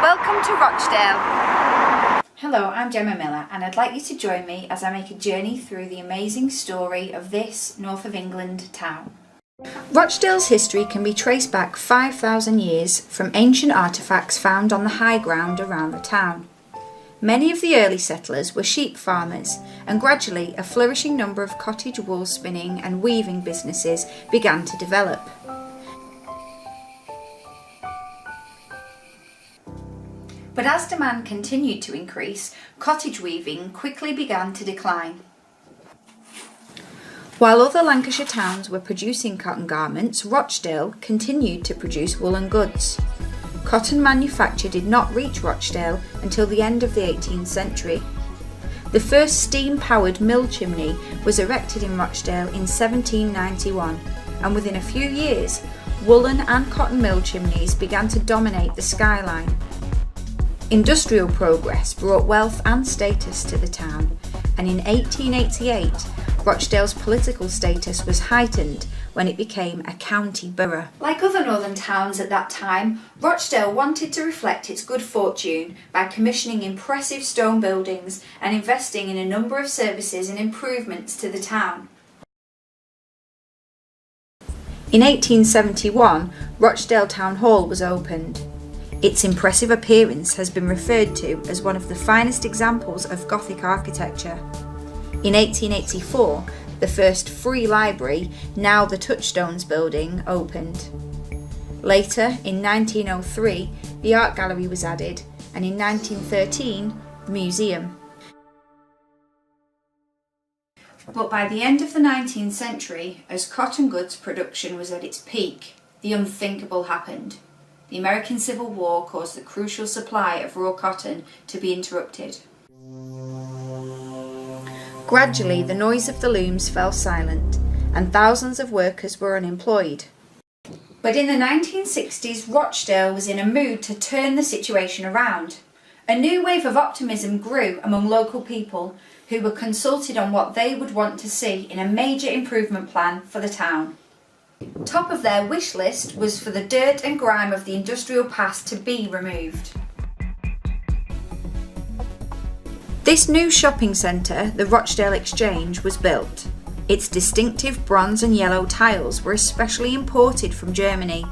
Welcome to Rochdale. Hello, I'm Gemma Miller and I'd like you to join me as I make a journey through the amazing story of this north of England town. Rochdale's history can be traced back 5,000 years from ancient artefacts found on the high ground around the town. Many of the early settlers were sheep farmers, and gradually a flourishing number of cottage wool spinning and weaving businesses began to develop. But as demand continued to increase, cottage weaving quickly began to decline. While other Lancashire towns were producing cotton garments, Rochdale continued to produce woolen goods. Cotton manufacture did not reach Rochdale until the end of the 18th century. The first steam-powered mill chimney was erected in Rochdale in 1791, and within a few years, woolen and cotton mill chimneys began to dominate the skyline. Industrial progress brought wealth and status to the town, and in 1888, Rochdale's political status was heightened when it became a county borough. Like other northern towns at that time, Rochdale wanted to reflect its good fortune by commissioning impressive stone buildings and investing in a number of services and improvements to the town. In 1871, Rochdale Town Hall was opened. Its impressive appearance has been referred to as one of the finest examples of Gothic architecture. In 1884, the first free library, now the Touchstones building, opened. Later, in 1903, the art gallery was added, and in 1913, the museum. But by the end of the 19th century, as cotton goods production was at its peak, the unthinkable happened. The American Civil War caused the crucial supply of raw cotton to be interrupted. Gradually, the noise of the looms fell silent, and thousands of workers were unemployed. But in the 1960s, Rochdale was in a mood to turn the situation around. A new wave of optimism grew among local people who were consulted on what they would want to see in a major improvement plan for the town. Top of their wish list was for the dirt and grime of the industrial past to be removed. This new shopping centre, the Rochdale Exchange, was built. Its distinctive bronze and yellow tiles were especially imported from Germany.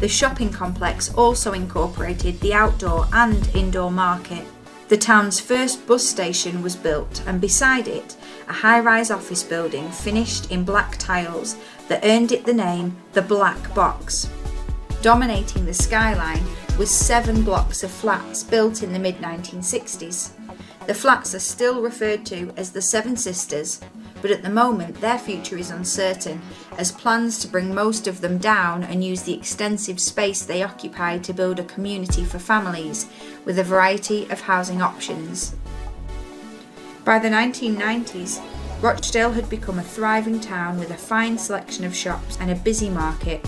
The shopping complex also incorporated the outdoor and indoor market. The town's first bus station was built, and beside it, a high-rise office building finished in black tiles that earned it the name the Black Box. Dominating the skyline was 7 blocks of flats built in the mid-1960s. The flats are still referred to as the Seven Sisters, but at the moment their future is uncertain, as plans to bring most of them down and use the extensive space they occupy to build a community for families with a variety of housing options. By the 1990s, Rochdale had become a thriving town with a fine selection of shops and a busy market.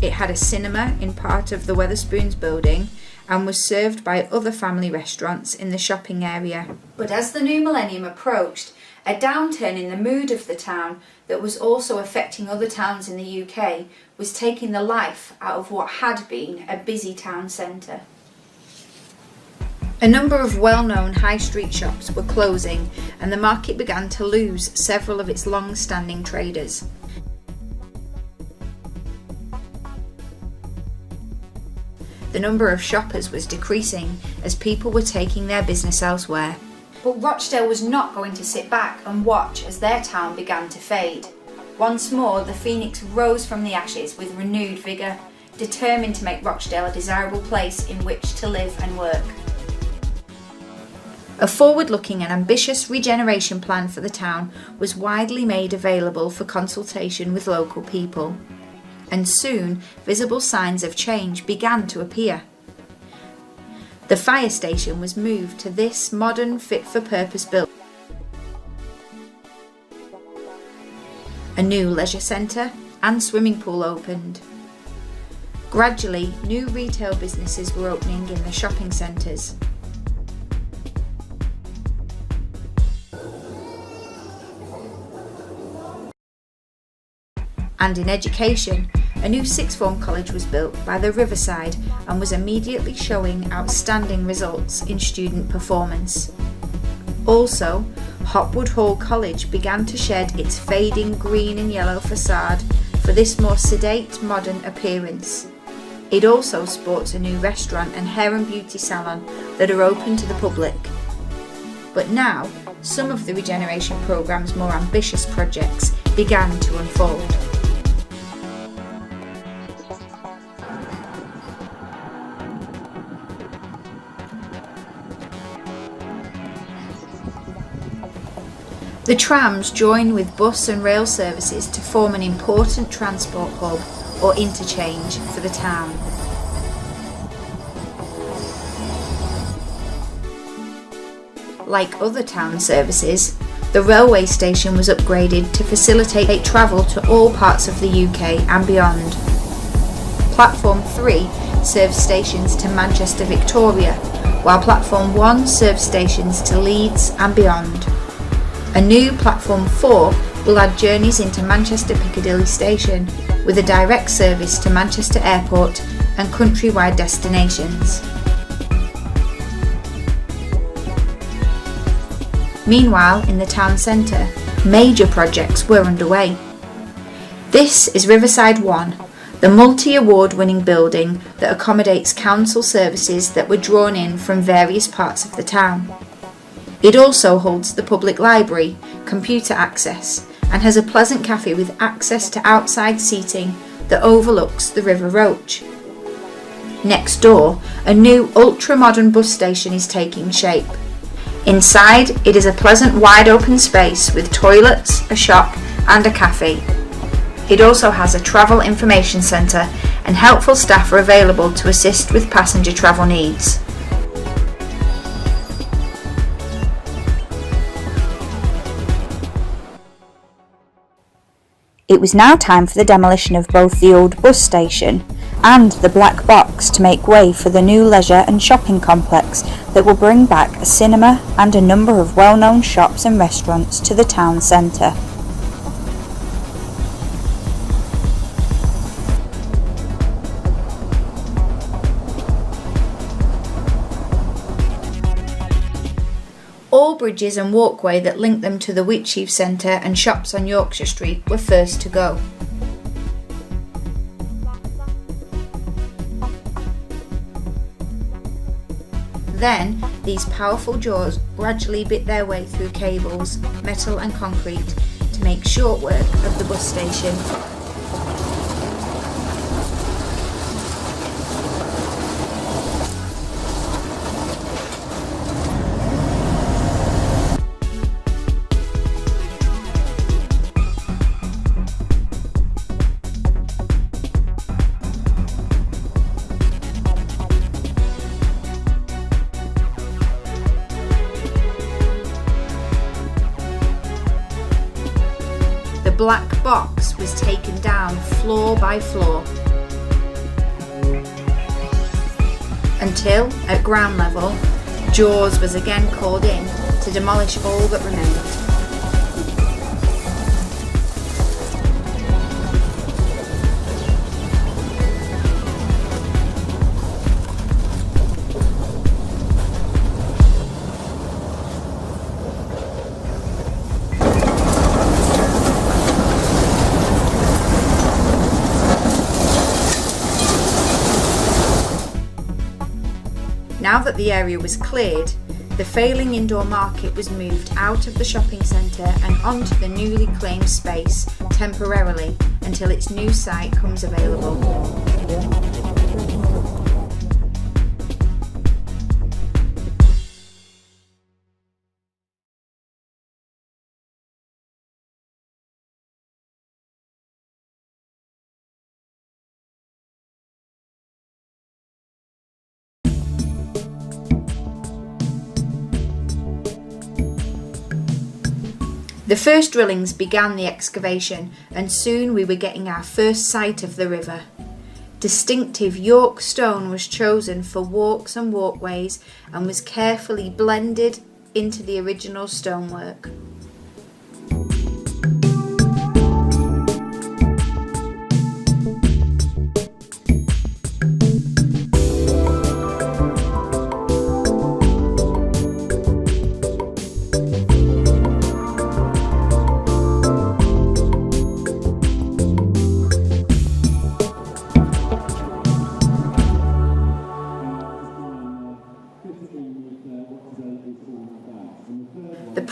It had a cinema in part of the Wetherspoons building and was served by other family restaurants in the shopping area. But as the new millennium approached, a downturn in the mood of the town that was also affecting other towns in the UK was taking the life out of what had been a busy town centre. A number of well-known high street shops were closing, and the market began to lose several of its long-standing traders. The number of shoppers was decreasing as people were taking their business elsewhere. But Rochdale was not going to sit back and watch as their town began to fade. Once more, the phoenix rose from the ashes with renewed vigour, determined to make Rochdale a desirable place in which to live and work. A forward-looking and ambitious regeneration plan for the town was widely made available for consultation with local people, and soon visible signs of change began to appear. The fire station was moved to this modern, fit-for-purpose building. A new leisure centre and swimming pool opened. Gradually, new retail businesses were opening in the shopping centres. And in education, a new sixth form college was built by the riverside and was immediately showing outstanding results in student performance. Also, Hopwood Hall College began to shed its fading green and yellow facade for this more sedate, modern appearance. It also sports a new restaurant and hair and beauty salon that are open to the public. But now, some of the Regeneration Programme's more ambitious projects began to unfold. The trams join with bus and rail services to form an important transport hub or interchange for the town. Like other town services, the railway station was upgraded to facilitate travel to all parts of the UK and beyond. Platform 3 serves stations to Manchester Victoria, while Platform 1 serves stations to Leeds and beyond. A new Platform 4 will add journeys into Manchester Piccadilly Station, with a direct service to Manchester Airport and countrywide destinations. Meanwhile, in the town centre, major projects were underway. This is Riverside 1, the multi-award-winning building that accommodates council services that were drawn in from various parts of the town. It also holds the public library, computer access, and has a pleasant cafe with access to outside seating that overlooks the River Roach. Next door, a new ultra-modern bus station is taking shape. Inside, it is a pleasant wide open space with toilets, a shop and a cafe. It also has a travel information centre and helpful staff are available to assist with passenger travel needs. It was now time for the demolition of both the old bus station and the black box to make way for the new leisure and shopping complex that will bring back a cinema and a number of well-known shops and restaurants to the town centre. All bridges and walkway that link them to the Wheatsheaf Centre and shops on Yorkshire Street were first to go. Then, these powerful jaws gradually bit their way through cables, metal and concrete to make short work of the bus station. The black box was taken down floor by floor until, at ground level, Jaws was again called in to demolish all that remained. Now that the area was cleared, the failing indoor market was moved out of the shopping centre and onto the newly claimed space temporarily until its new site comes available. The first drillings began the excavation, and soon we were getting our first sight of the river. Distinctive York stone was chosen for walks and walkways and was carefully blended into the original stonework.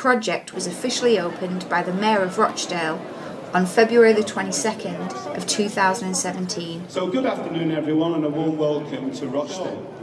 project was officially opened by the Mayor of Rochdale on February the 22nd of 2017. So good afternoon everyone and a warm welcome to Rochdale.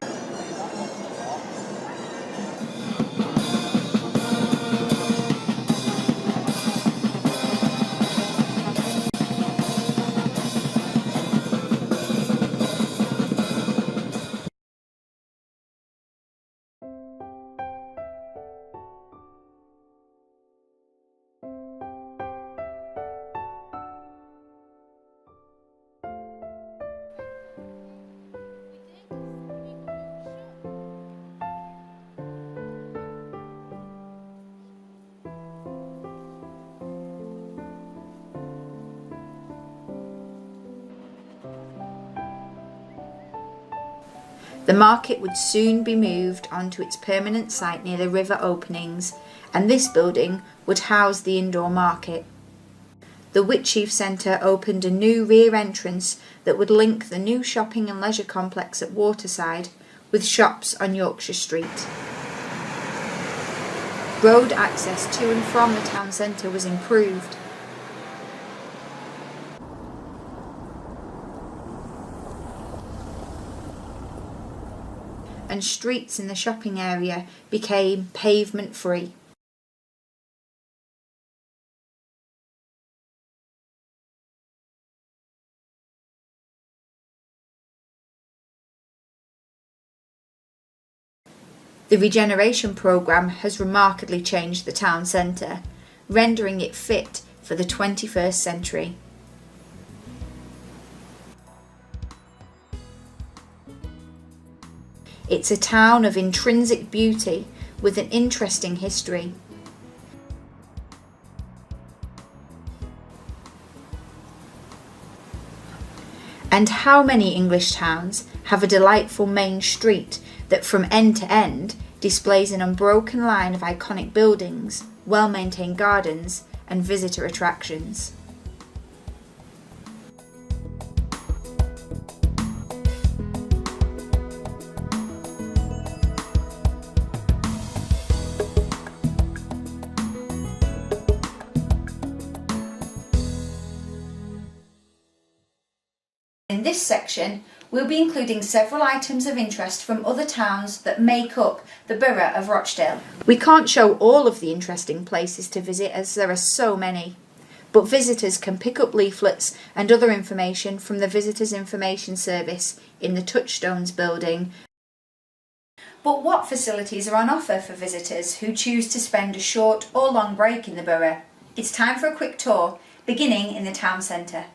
The market would soon be moved onto its permanent site near the river openings, and this building would house the indoor market. The Whitchief Centre opened a new rear entrance that would link the new shopping and leisure complex at Waterside with shops on Yorkshire Street. Road access to and from the town centre was improved. And streets in the shopping area became pavement free. The Regeneration Programme has remarkably changed the town centre, rendering it fit for the 21st century. It's a town of intrinsic beauty with an interesting history. And how many English towns have a delightful main street that from end to end displays an unbroken line of iconic buildings, well-maintained gardens and visitor attractions? In this section, we'll be including several items of interest from other towns that make up the borough of Rochdale. We can't show all of the interesting places to visit as there are so many, but visitors can pick up leaflets and other information from the Visitors Information Service in the Touchstones building. But what facilities are on offer for visitors who choose to spend a short or long break in the borough? It's time for a quick tour, beginning in the town centre.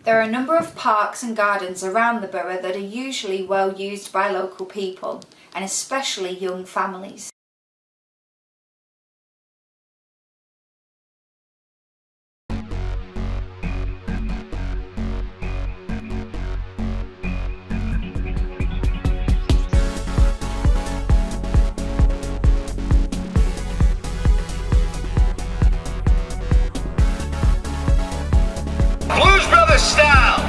There are a number of parks and gardens around the borough that are usually well used by local people, and especially young families. Blues Brothers style.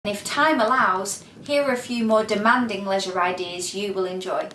And if time allows, here are a few more demanding leisure ideas you will enjoy.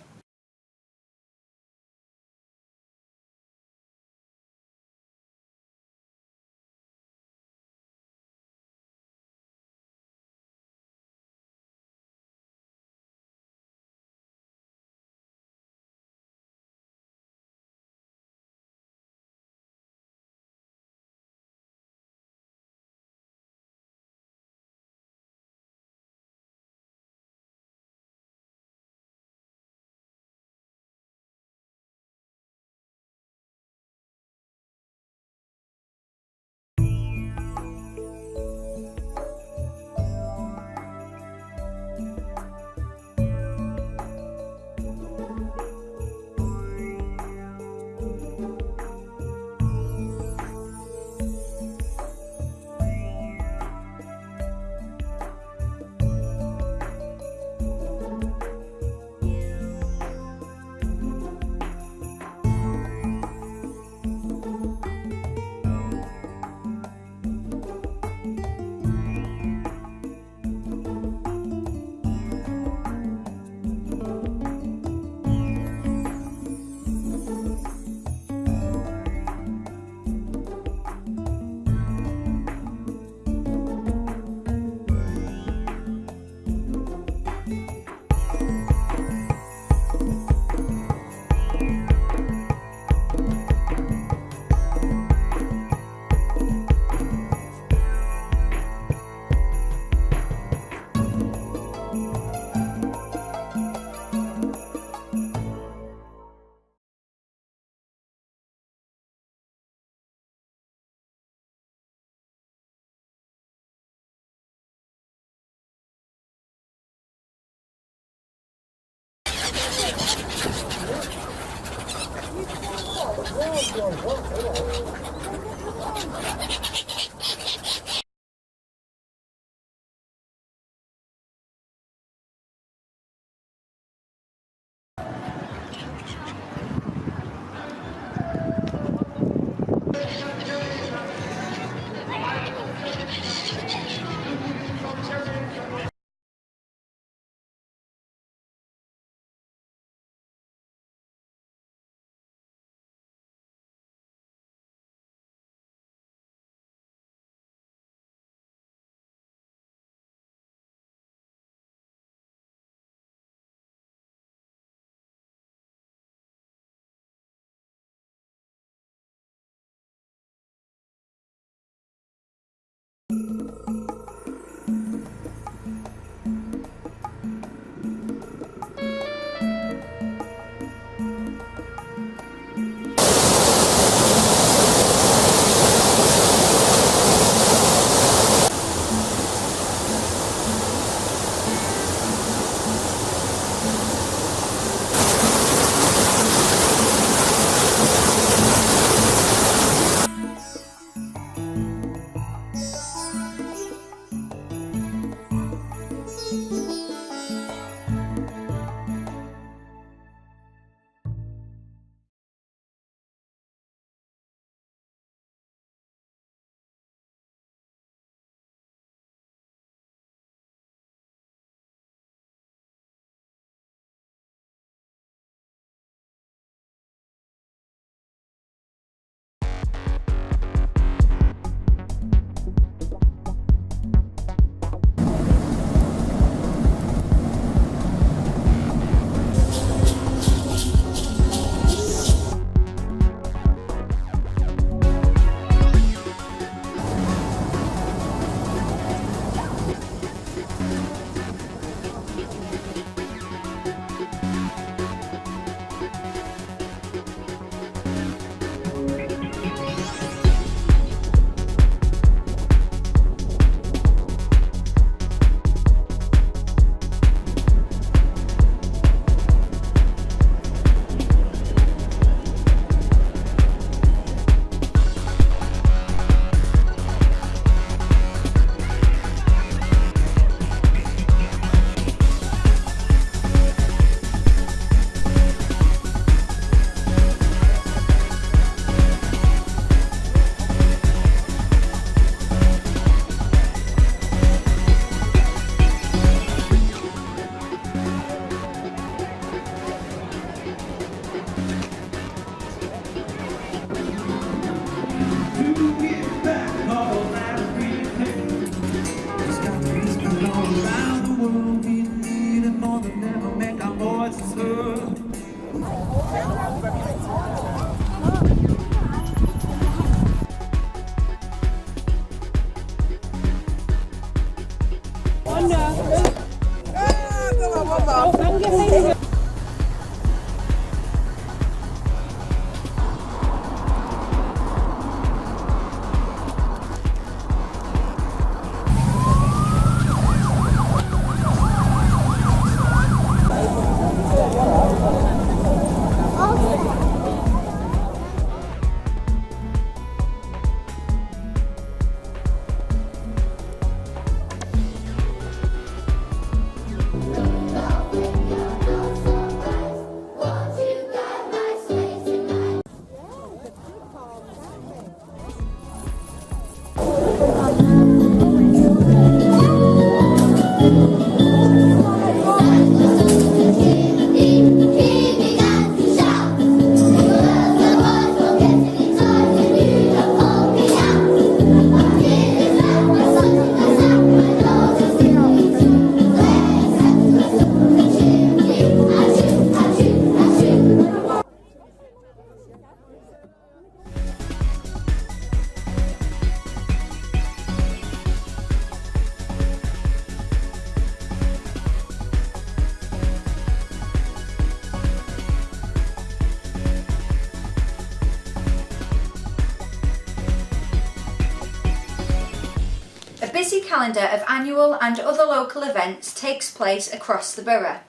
A busy calendar of annual and other local events takes place across the borough.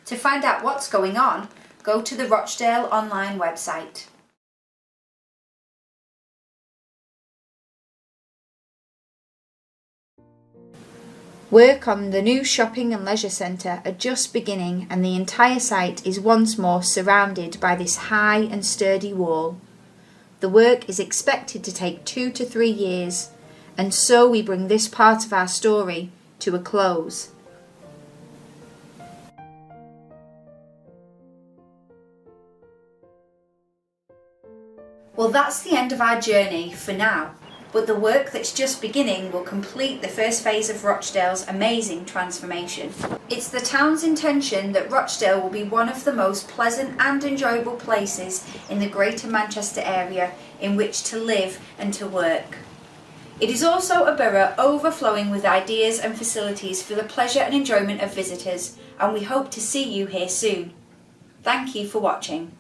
To find out what's going on, go to the Rochdale online website. Work on the new shopping and leisure centre are just beginning, and the entire site is once more surrounded by this high and sturdy wall. The work is expected to take 2 to 3 years, and so we bring this part of our story to a close. Well, that's the end of our journey for now, but the work that's just beginning will complete the first phase of Rochdale's amazing transformation. It's the town's intention that Rochdale will be one of the most pleasant and enjoyable places in the Greater Manchester area in which to live and to work. It is also a borough overflowing with ideas and facilities for the pleasure and enjoyment of visitors, and we hope to see you here soon. Thank you for watching.